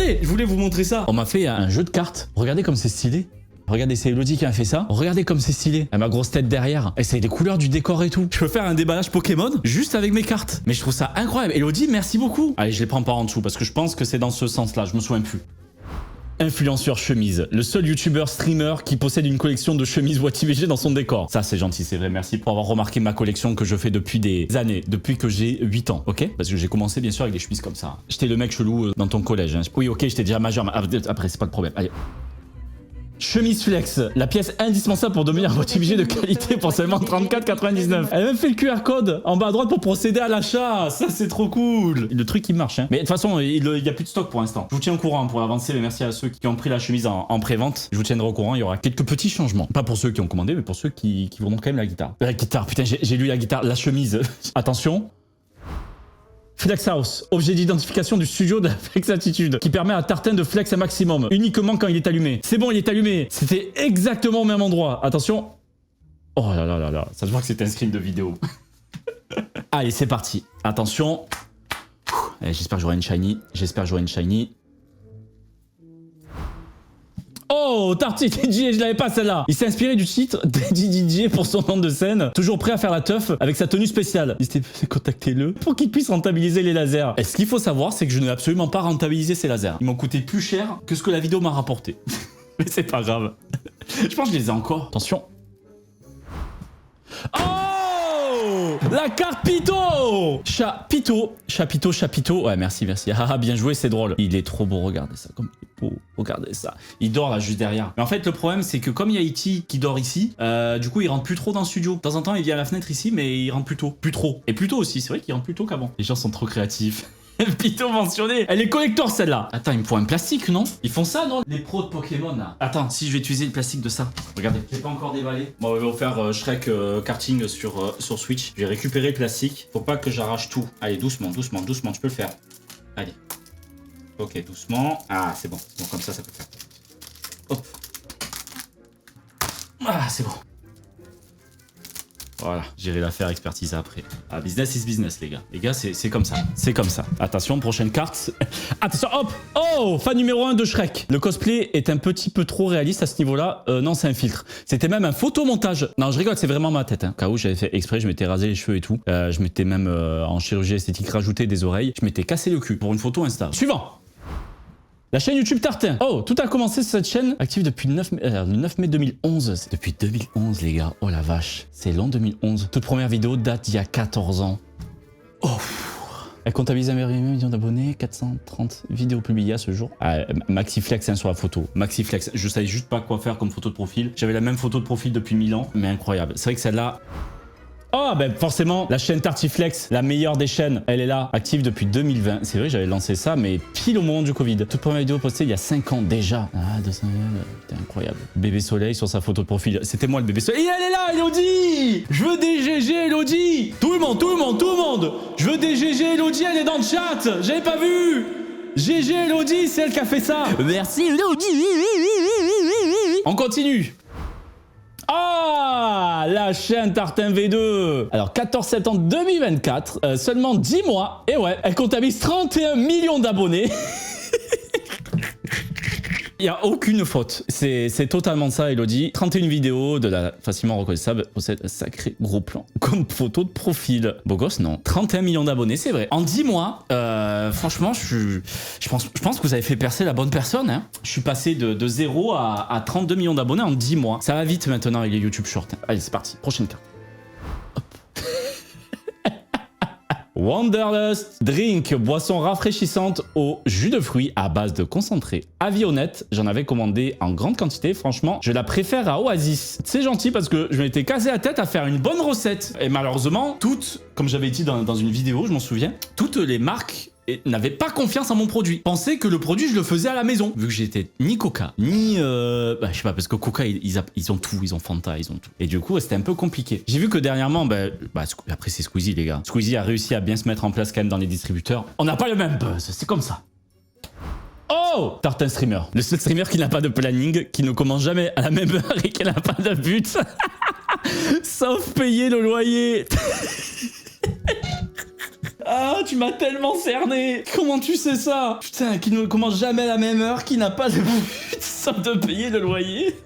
attendez, je voulais vous montrer ça. On m'a fait un jeu de cartes. Regardez comme c'est stylé. Regardez, c'est Elodie qui a fait ça. Regardez comme c'est stylé. Elle a ma grosse tête derrière. Et c'est les couleurs du décor et tout. Je peux faire un déballage Pokémon juste avec mes cartes. Mais je trouve ça incroyable. Elodie, merci beaucoup. Allez, je les prends par en dessous parce que je pense que c'est dans ce sens-là. Je me souviens plus. Influenceur chemise, le seul youtubeur streamer qui possède une collection de chemises WattIVG dans son décor. Ça c'est gentil, c'est vrai, merci pour avoir remarqué ma collection que je fais depuis des années, depuis que j'ai 8 ans, ok? Parce que j'ai commencé bien sûr avec des chemises comme ça. J'étais le mec chelou dans ton collège, hein. Oui ok, j'étais déjà majeur, mais après c'est pas le problème, allez. Chemise Flex, la pièce indispensable pour devenir un WattIVG de qualité pour seulement 34,99. Elle a même fait le QR code en bas à droite pour procéder à l'achat. Ça, c'est trop cool. Le truc, il marche. Hein. Mais de toute façon, il y a plus de stock pour l'instant. Je vous tiens au courant pour avancer. Mais merci à ceux qui ont pris la chemise en pré-vente. Je vous tiendrai au courant. Il y aura quelques petits changements. Pas pour ceux qui ont commandé, mais pour ceux qui voudront quand même la guitare. La guitare, putain, j'ai lu la guitare. La chemise. Attention. Flex House, objet d'identification du studio de la Flex Attitude, qui permet à Tartin de flex un maximum, uniquement quand il est allumé. C'est bon, il est allumé. C'était exactement au même endroit. Attention. Oh là là là là, ça se voit que c'était un screen de vidéo. Allez, c'est parti. Attention. J'espère que j'aurai une shiny. J'espère que j'aurai une shiny. Oh, Tarty DJ, je l'avais pas celle-là. Il s'est inspiré du titre d'Eddie DJ pour son nom de scène. Toujours prêt à faire la teuf avec sa tenue spéciale. Contactez-le pour qu'il puisse rentabiliser les lasers. Et ce qu'il faut savoir, c'est que je n'ai absolument pas rentabilisé ces lasers. Ils m'ont coûté plus cher que ce que la vidéo m'a rapporté. Mais c'est pas grave. Je pense que je les ai encore. Attention. Oh, la carte Pito. Chapito. Ouais, merci. Ah, bien joué, c'est drôle. Il est trop beau, regardez ça. Comme il est beau, regardez ça. Il dort là, juste derrière. Mais en fait, le problème, c'est que comme il y a E.T. qui dort ici, du coup, il rentre plus trop dans le studio. De temps en temps, il vient à la fenêtre ici, mais il rentre plus tôt. Plus trop. Et plus tôt aussi, c'est vrai qu'il rentre plus tôt qu'avant. Les gens sont trop créatifs. Pito mentionné. Elle est collector celle-là. Attends, il me faut un plastique, non? Ils font ça, non? Les pros de Pokémon, là. Attends, si je vais utiliser le plastique de ça. Regardez, j'ai pas encore déballé. Bon, on va faire Shrek karting sur Switch. Je vais récupérer le plastique. Faut pas que j'arrache tout. Allez, doucement, tu peux le faire. Allez. Ok, doucement. Ah, c'est bon. Bon, comme ça peut faire. Hop. Ah, c'est bon. Voilà, j'irai la faire expertiser après. Ah, business is business, les gars. Les gars, c'est comme ça. C'est comme ça. Attention, prochaine carte. Attention, hop. Oh, fan numéro 1 de Shrek. Le cosplay est un petit peu trop réaliste à ce niveau-là. Non, c'est un filtre. C'était même un photomontage. Non, je rigole, c'est vraiment ma tête. Hein. Cas où j'avais fait exprès, je m'étais rasé les cheveux et tout. Je m'étais même, en chirurgie esthétique, rajouté des oreilles. Je m'étais cassé le cul pour une photo Insta. Suivant. La chaîne YouTube Tartin. Oh, tout a commencé sur cette chaîne, active depuis le 9 mai 2011. C'est depuis 2011, les gars. Oh la vache. C'est long 2011. Toute première vidéo date d'il y a 14 ans. Oh. Elle comptabilise 1 million d'abonnés, 430 vidéos publiées à ce jour. Ah, Maxiflex hein, sur la photo. Maxiflex. Je savais juste pas quoi faire comme photo de profil. J'avais la même photo de profil depuis 1000 ans, mais incroyable. C'est vrai que celle-là... Oh, ben forcément, la chaîne Tartiflex, la meilleure des chaînes, elle est là, active depuis 2020. C'est vrai, j'avais lancé ça, mais pile au moment du Covid. Toute première vidéo postée il y a 5 ans déjà. Ah, 200 000, c'était incroyable. Bébé Soleil sur sa photo de profil. C'était moi le bébé Soleil. Et elle est là, Elodie! Je veux des GG, Elodie! Tout le monde! Je veux des GG, Elodie, elle est dans le chat! J'avais pas vu! GG, Elodie, c'est elle qui a fait ça! Merci, Elodie! On continue! Ah, la chaîne Tartin V2. Alors, 14 septembre 2024, seulement 10 mois. Et ouais, elle comptabilise 31 millions d'abonnés. Il n'y a aucune faute. C'est totalement ça, Elodie. 31 vidéos de la facilement reconnaissable possède un sacré gros plan comme photo de profil. Beau gosse, non. 31 millions d'abonnés, c'est vrai. En 10 mois, franchement, je pense que vous avez fait percer la bonne personne. Hein. Je suis passé de 0 à 32 millions d'abonnés en 10 mois. Ça va vite maintenant avec les YouTube Shorts. Hein. Allez, c'est parti. Prochaine carte. Wanderlust Drink, boisson rafraîchissante au jus de fruits à base de concentré. Avis honnête, j'en avais commandé en grande quantité. Franchement, je la préfère à Oasis. C'est gentil parce que je m'étais cassé la tête à faire une bonne recette. Et malheureusement, toutes, comme j'avais dit dans une vidéo, je m'en souviens, toutes les marques n'avaient pas confiance en mon produit. Pensaient que le produit, je le faisais à la maison. Vu que j'étais ni Coca, ni... je sais pas, parce que Coca, ils ont tout. Ils ont Fanta, ils ont tout. Et du coup, c'était un peu compliqué. J'ai vu que dernièrement, après c'est Squeezie, les gars. Squeezie a réussi à bien se mettre en place quand même dans les distributeurs. On n'a pas le même buzz, c'est comme ça. Oh, Tartin Streamer. Le seul streamer qui n'a pas de planning, qui ne commence jamais à la même heure et qui n'a pas de but. Sauf payer le loyer. Ah, tu m'as tellement cerné. Comment tu sais ça? Putain, qui ne commence jamais à la même heure, qui n'a pas de somme de payer le loyer.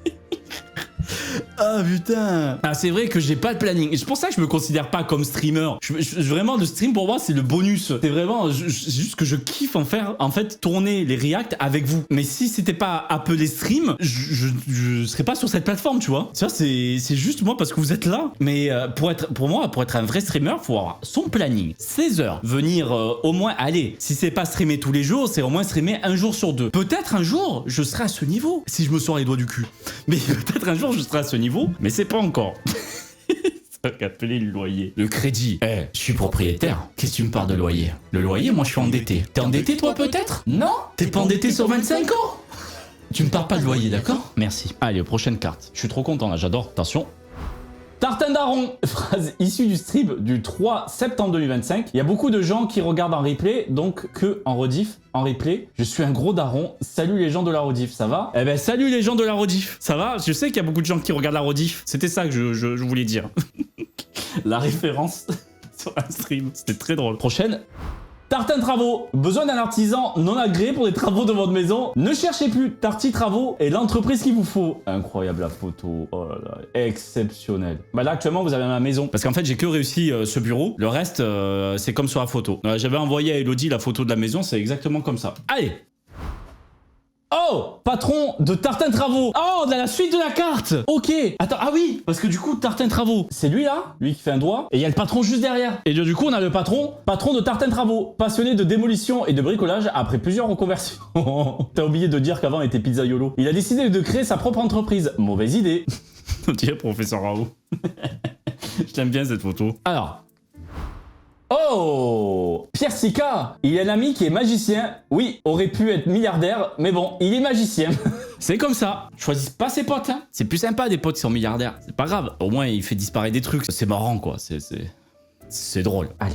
Ah putain. Ah c'est vrai que j'ai pas de planning. Et c'est pour ça que je me considère pas comme streamer. Vraiment le stream pour moi c'est le bonus. C'est vraiment juste que je kiffe en fait tourner les reacts avec vous. Mais si c'était pas appelé stream, je serais pas sur cette plateforme, tu vois. Ça c'est juste moi parce que vous êtes là. Mais pour être un vrai streamer, faut avoir son planning. 16 heures. Venir au moins, allez, si c'est pas streamer tous les jours, c'est au moins streamer un jour sur deux. Peut-être un jour je serai à ce niveau si je me sors les doigts du cul. Mais peut-être un jour je serai à ce niveau, mais c'est pas encore. Ça qu'appeler le loyer. Le crédit. Je suis propriétaire. Qu'est-ce que tu me parles de loyer? Le loyer, moi je suis endetté. T'es endetté toi peut-être? Non? T'es pas endetté sur 25 ans? Tu me parles pas de loyer, d'accord? Merci. Allez, prochaine carte. Je suis trop content là, j'adore. Attention. Tartin daron, phrase issue du stream du 3 septembre 2025. Il y a beaucoup de gens qui regardent en replay, donc que en rediff, en replay. Je suis un gros daron. Salut les gens de la rediff, ça va? Eh ben salut les gens de la rediff, ça va? Je sais qu'il y a beaucoup de gens qui regardent la rediff. C'était ça que je voulais dire. La référence sur un stream, c'était très drôle. Prochaine. Tartin Travaux, besoin d'un artisan non agréé pour les travaux de votre maison? Ne cherchez plus, Tarti Travaux est l'entreprise qu'il vous faut. Incroyable la photo, oh là là, exceptionnel. Bah là actuellement vous avez ma maison, parce qu'en fait j'ai que réussi ce bureau, le reste c'est comme sur la photo. J'avais envoyé à Elodie la photo de la maison, c'est exactement comme ça. Allez! Oh, patron de Tartin Travaux. Oh, on a la suite de la carte. Ok. Attends, ah oui, parce que du coup, Tartin Travaux, c'est lui là, lui qui fait un doigt, et il y a le patron juste derrière. Et du coup, on a le patron de Tartin Travaux, passionné de démolition et de bricolage après plusieurs reconversions. T'as oublié de dire qu'avant il était pizzaiolo. Il a décidé de créer sa propre entreprise. Mauvaise idée. On dirait professeur Raoult. Je l'aime bien cette photo. Alors. Oh, Pierre Sika, il a un ami qui est magicien. Oui, aurait pu être milliardaire, mais bon, il est magicien. C'est comme ça. Choisis pas ses potes, hein. C'est plus sympa des potes qui sont milliardaires. C'est pas grave. Au moins, il fait disparaître des trucs. C'est marrant, quoi. C'est drôle. Allez.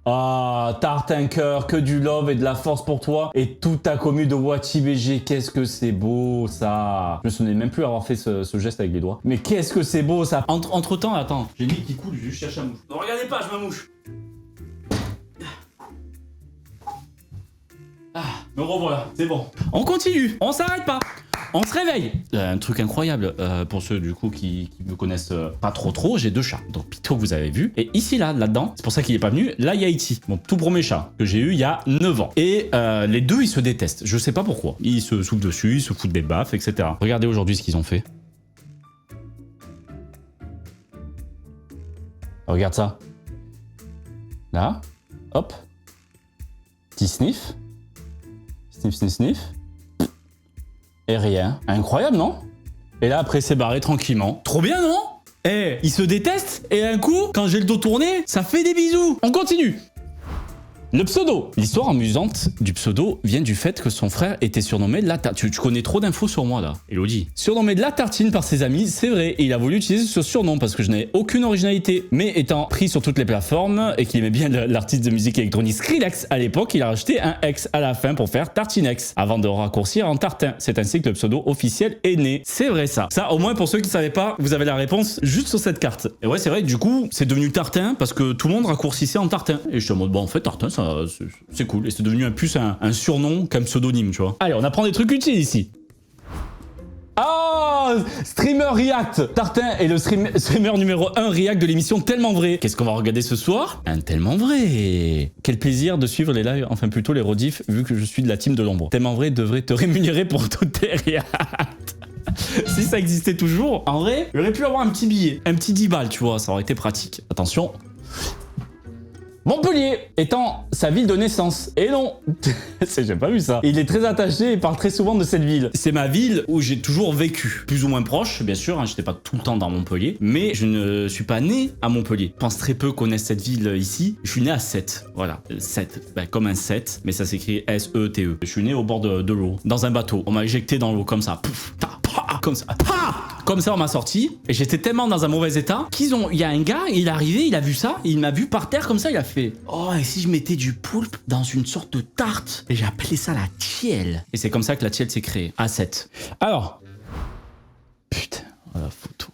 Ah, Tartin Cœur, que du love et de la force pour toi et toute ta commu de Wachi BG. Qu'est-ce que c'est beau ça. Je me souvenais même plus avoir fait ce geste avec les doigts. Mais qu'est-ce que c'est beau ça. Entre temps, attends, j'ai mis qui coule, je cherche un mouche. Ne regardez pas, je me mouche. Ah, me revoilà, c'est bon. On continue, on s'arrête pas. On se réveille. Un truc incroyable pour ceux du coup qui me connaissent pas trop, j'ai deux chats. Donc Pito que vous avez vu. Et ici là-dedans, c'est pour ça qu'il est pas venu. Là il y a Iti, mon tout premier chat que j'ai eu il y a 9 ans. Et les deux ils se détestent. Je sais pas pourquoi. Ils se soufflent dessus, ils se foutent des baffes, etc. Regardez aujourd'hui ce qu'ils ont fait. Regarde ça. Là, hop. Petit sniff. Sniff, sniff, sniff. Et rien. Incroyable, non? Et là, après, c'est barré tranquillement. Trop bien, non? Eh, ils se détestent, et un coup, quand j'ai le dos tourné, ça fait des bisous. On continue. Le pseudo. L'histoire amusante du pseudo vient du fait que son frère était surnommé la tartine. Tu connais trop d'infos sur moi là, Elodie. Surnommé de la tartine par ses amis, c'est vrai, et il a voulu utiliser ce surnom parce que je n'avais aucune originalité. Mais étant pris sur toutes les plateformes et qu'il aimait bien l'artiste de musique électronique Skrillex, à l'époque, il a rajouté un X à la fin pour faire Tartinex, avant de raccourcir en Tartin. C'est ainsi que le pseudo officiel est né. C'est vrai ça. Ça, au moins pour ceux qui ne savaient pas, vous avez la réponse juste sur cette carte. Et ouais, c'est vrai, du coup, c'est devenu Tartin parce que tout le monde raccourcissait en Tartin. Et je suis en mode, bon, en fait, Tartin, ça c'est cool. Et c'est devenu plus un surnom qu'un pseudonyme, tu vois. Allez, on apprend des trucs utiles ici. Ah, streamer React. Tartin est le streamer numéro 1 React de l'émission Tellement Vrai. Qu'est-ce qu'on va regarder ce soir? Un Tellement Vrai. Quel plaisir de suivre les lives, enfin plutôt les rediffs, vu que je suis de la team de l'ombre. Tellement Vrai devrait te rémunérer pour toutes tes React. Si ça existait toujours, en vrai, il aurait pu avoir un petit billet. Un petit 10 balles, tu vois, ça aurait été pratique. Attention. Montpellier étant sa ville de naissance. Et non, j'ai pas vu ça. Il est très attaché et parle très souvent de cette ville. C'est ma ville où j'ai toujours vécu. Plus ou moins proche, bien sûr, hein, j'étais pas tout le temps dans Montpellier. Mais je ne suis pas né à Montpellier. Je pense très peu connaissent cette ville ici. Je suis né à Sète. Voilà, Sète. Ben, comme un 7, mais ça s'écrit S-E-T-E. Je suis né au bord de l'eau, dans un bateau. On m'a éjecté dans l'eau comme ça. Pouf, ta, pa, comme ça. Pa, comme ça, on m'a sorti. Et j'étais tellement dans un mauvais état il y a un gars, il est arrivé, il a vu ça, il m'a vu par terre comme ça, il a fait « Oh, et si je mettais du poulpe dans une sorte de tarte ?» Et j'ai appelé ça la tielle. Et c'est comme ça que la tielle s'est créée, A7. Alors, putain, oh, la photo.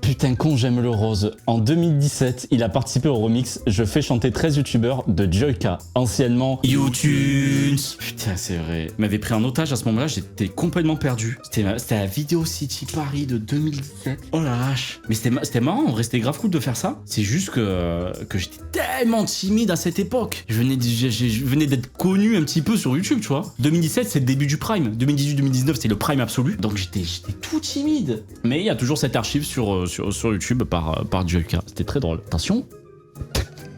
Putain con, j'aime le rose. En 2017, il a participé au remix Je fais chanter 13 youtubeurs de Joyka, anciennement YouTube. Putain, c'est vrai. Il m'avait pris en otage à ce moment-là, j'étais complètement perdu. C'était la Video City Paris de 2017. Oh la vache. Mais c'était marrant, en vrai, c'était grave cool de faire ça. C'est juste que j'étais tellement timide à cette époque. Je venais d'être connu un petit peu sur YouTube, tu vois. 2017, c'est le début du prime. 2018-2019, c'est le prime absolu. Donc j'étais tout timide. Mais il y a toujours cette archive sur YouTube par Joyka. C'était très drôle. Attention.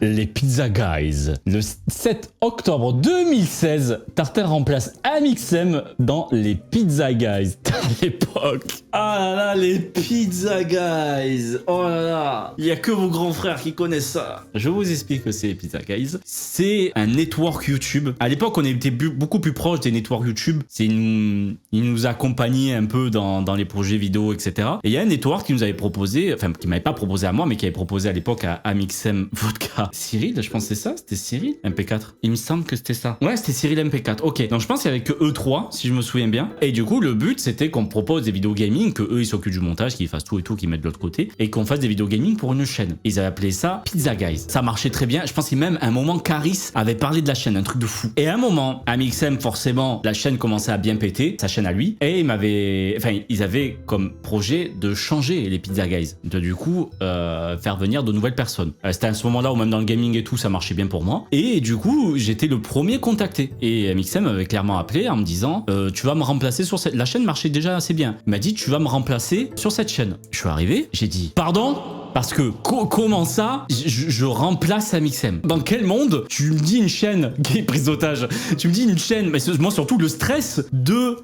Les Pizza Guys. Le 7 octobre 2016, Tartin remplace Amixem dans les Pizza Guys. À l'époque. Ah là là, les Pizza Guys. Oh là là. Il n'y a que vos grands frères qui connaissent ça. Je vous explique que c'est les Pizza Guys. C'est un network YouTube. À l'époque, on était beaucoup plus proche des networks YouTube. Ils nous accompagnaient un peu dans les projets vidéo, etc. Et il y a un network qui nous avait proposé, enfin, qui m'avait pas proposé à moi, mais qui avait proposé à l'époque à Amixem Vodka. Cyril, je pense que c'est ça, c'était Cyril MP4. Il me semble que c'était ça. Ouais, c'était Cyril MP4. Ok, donc je pense qu'il y avait que eux trois, si je me souviens bien. Et du coup, le but c'était qu'on propose des vidéos gaming, que eux ils s'occupent du montage, qu'ils fassent tout et tout, qu'ils mettent de l'autre côté, et qu'on fasse des vidéos gaming pour une chaîne. Ils avaient appelé ça Pizza Guys. Ça marchait très bien. Je pense que même à un moment, Caris avait parlé de la chaîne, un truc de fou. Et à un moment, Amixem, forcément, la chaîne commençait à bien péter, sa chaîne à lui, et ils avaient comme projet de changer les Pizza Guys. De du coup, faire venir de nouvelles personnes. C'était à ce moment-là où même dans le gaming et tout, ça marchait bien pour moi. Et du coup, j'étais le premier contacté. Et Amixem m'avait clairement appelé en me disant tu vas me remplacer sur cette... La chaîne marchait déjà assez bien. Il m'a dit tu vas me remplacer sur cette chaîne. Je suis arrivé, j'ai dit pardon ? Parce que comment ça, je remplace Amixem? Dans quel monde tu me dis une chaîne qui est prise d'otage? Tu me dis une chaîne, mais moi surtout le stress de...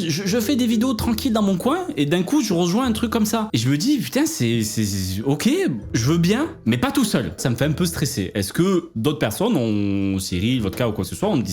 Je fais des vidéos tranquilles dans mon coin et d'un coup je rejoins un truc comme ça. Et je me dis putain c'est ok, je veux bien, mais pas tout seul. Ça me fait un peu stresser. Est-ce que d'autres personnes, Cyril, Vodka ou quoi que ce soit, ont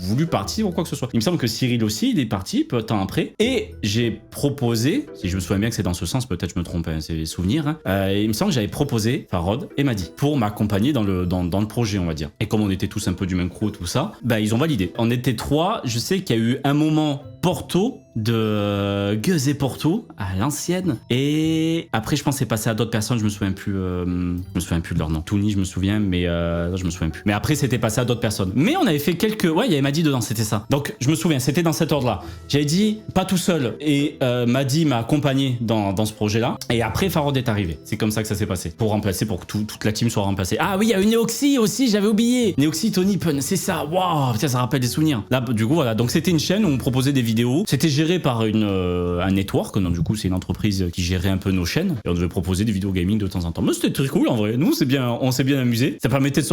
voulu partir ou quoi que ce soit? Il me semble que Cyril aussi, il est parti peu de temps après. Et j'ai proposé, si je me souviens bien que c'est dans ce sens, peut-être je me trompe, hein, c'est les souvenirs, hein, il me semble que j'avais proposé Farod et Madi pour m'accompagner dans le projet, on va dire. Et comme on était tous un peu du même crew, tout ça, bah ils ont validé. On était trois. Je sais qu'il y a eu un moment Porto de Gueuse et Porto à l'ancienne, et après je pense que c'est passé à d'autres personnes, je me souviens plus de leur nom. Touni je me souviens, mais je me souviens plus. Mais après c'était passé à d'autres personnes. Mais on avait fait quelques, ouais, il y avait Madi dedans, c'était ça. Donc je me souviens, c'était dans cet ordre-là. J'avais dit pas tout seul, et Madi m'a accompagné dans ce projet-là. Et après Farod est arrivé. C'est comme ça que ça s'est passé, pour remplacer, pour que toute la team soit remplacée. Ah oui, il y a eu Neoxy aussi, j'avais oublié. Neoxy, Tony Pun, c'est ça. Waouh, putain, ça rappelle des souvenirs. Là, du coup voilà, donc c'était une chaîne où on proposait des vidéos. C'était géré par un network, donc du coup c'est une entreprise qui gérait un peu nos chaînes et on devait proposer des vidéos gaming de temps en temps. Mais c'était très cool en vrai. Nous on s'est bien amusé. Ça permettait de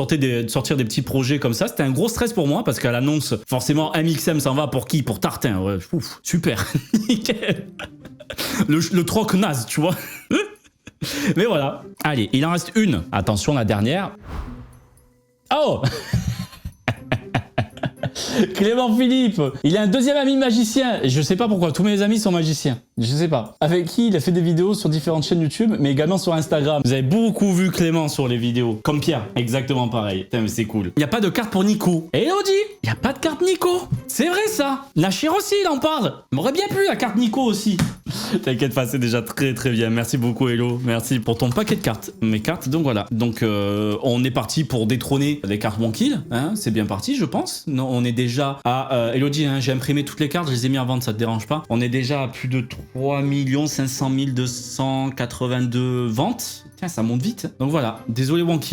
sortir des petits projets comme ça. C'était un gros stress pour moi parce qu'à l'annonce, forcément Amixem s'en va pour qui? Pour Tartin. Ouais, ouf, super. Nickel. Le troc naze, tu vois. Mais voilà. Allez, il en reste une. Attention, la dernière. Oh. Clément Philippe, il a un deuxième ami magicien. Et je sais pas pourquoi, tous mes amis sont magiciens. Je sais pas. Avec qui il a fait des vidéos sur différentes chaînes YouTube, mais également sur Instagram. Vous avez beaucoup vu Clément sur les vidéos. Comme Pierre, exactement pareil. Putain, mais c'est cool. Il n'y a pas de carte pour Nico. Et Elodie, il n'y a pas de carte Nico. C'est vrai ça. Nachir aussi, il en parle. Il m'aurait bien plu la carte Nico aussi. T'inquiète pas, c'est déjà très très bien. Merci beaucoup Hello. Merci pour ton paquet de cartes. Mes cartes, donc voilà. Donc on est parti pour détrôner les cartes One-Kill. Hein, c'est bien parti, je pense. Non, on est déjà à... Elodie, hein, j'ai imprimé toutes les cartes, je les ai mis en vente, ça te dérange pas? On est déjà à plus de 3 500 282 ventes. Tiens, ça monte vite. Donc voilà, désolé Wonky.